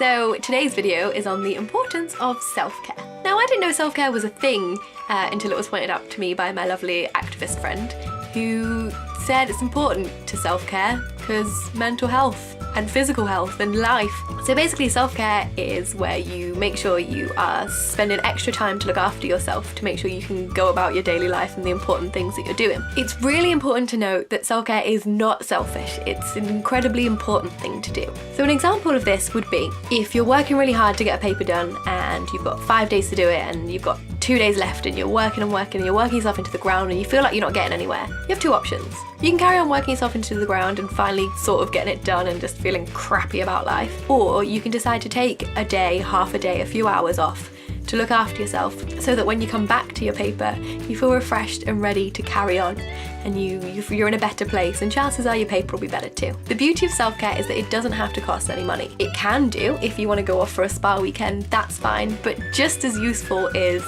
So today's video is on the importance of self-care. Now, I didn't know self-care was a thing until it was pointed out to me by my lovely activist friend who said it's important to self-care because mental health and physical health and life. So basically self-care is where you make sure you are spending extra time to look after yourself, to make sure you can go about your daily life and the important things that you're doing. It's really important to note that self-care is not selfish. It's an incredibly important thing to do. So an example of this would be if you're working really hard to get a paper done and you've got 5 days to do it and you've got 2 days left and you're working and working and you're working yourself into the ground and you feel like you're not getting anywhere. You have two options. You can carry on working yourself into the ground and finally sort of getting it done and just feeling crappy about life. Or you can decide to take a day, half a day, a few hours off to look after yourself so that when you come back to your paper, you feel refreshed and ready to carry on and you're in a better place, and chances are your paper will be better too. The beauty of self-care is that it doesn't have to cost any money. It can do if you want to go off for a spa weekend, that's fine, but just as useful is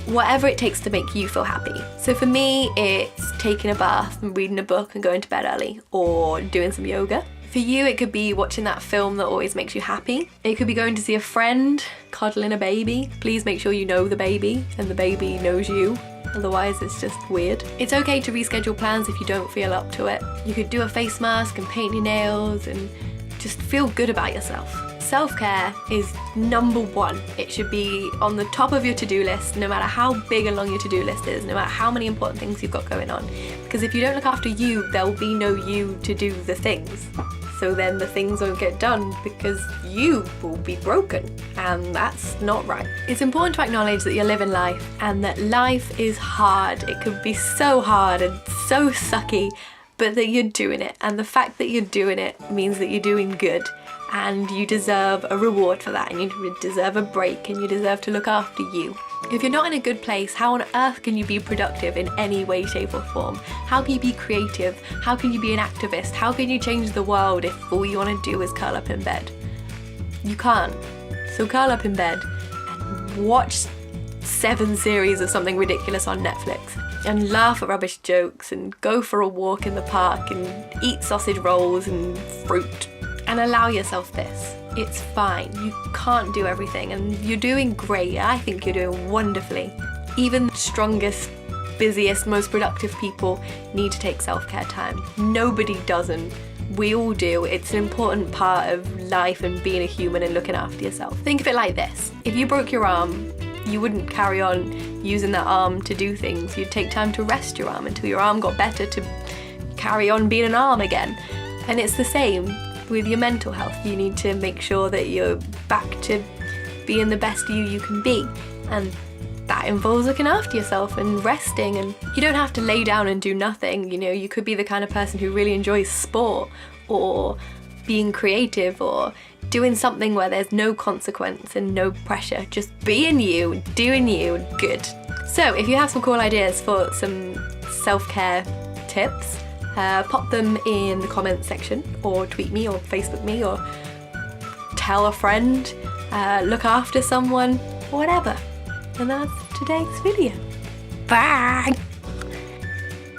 whatever it takes to make you feel happy. So for me, it's taking a bath and reading a book and going to bed early, or doing some yoga. For you, it could be watching that film that always makes you happy. It could be going to see a friend, cuddling a baby. Please make sure you know the baby and the baby knows you. Otherwise, it's just weird. It's okay to reschedule plans if you don't feel up to it. You could do a face mask and paint your nails and just feel good about yourself. Self-care is number one. It should be on the top of your to-do list, no matter how big and long your to-do list is, no matter how many important things you've got going on. Because if you don't look after you, there'll be no you to do the things. So then the things won't get done because you will be broken, and that's not right. It's important to acknowledge that you're living life and that life is hard. It could be so hard and so sucky, but that you're doing it. And the fact that you're doing it means that you're doing good. And you deserve a reward for that, and you deserve a break, and you deserve to look after you. If you're not in a good place, how on earth can you be productive in any way, shape or form? How can you be creative? How can you be an activist? How can you change the world if all you want to do is curl up in bed? You can't. So curl up in bed and watch 7 series of something ridiculous on Netflix and laugh at rubbish jokes and go for a walk in the park and eat sausage rolls and fruit. And allow yourself this. It's fine. You can't do everything, and you're doing great. I think you're doing wonderfully. Even the strongest, busiest, most productive people need to take self-care time. Nobody doesn't. We all do. It's an important part of life and being a human and looking after yourself. Think of it like this. If you broke your arm, you wouldn't carry on using that arm to do things. You'd take time to rest your arm until your arm got better to carry on being an arm again. And it's the same with your mental health. You need to make sure that you're back to being the best you can be, and that involves looking after yourself and resting. And you don't have to lay down and do nothing. You know, you could be the kind of person who really enjoys sport or being creative or doing something where there's no consequence and no pressure, just being you, doing you, good. So if you have some cool ideas for some self-care tips, pop them in the comments section, or tweet me, or Facebook me, or tell a friend, look after someone, whatever. And that's today's video. Bye!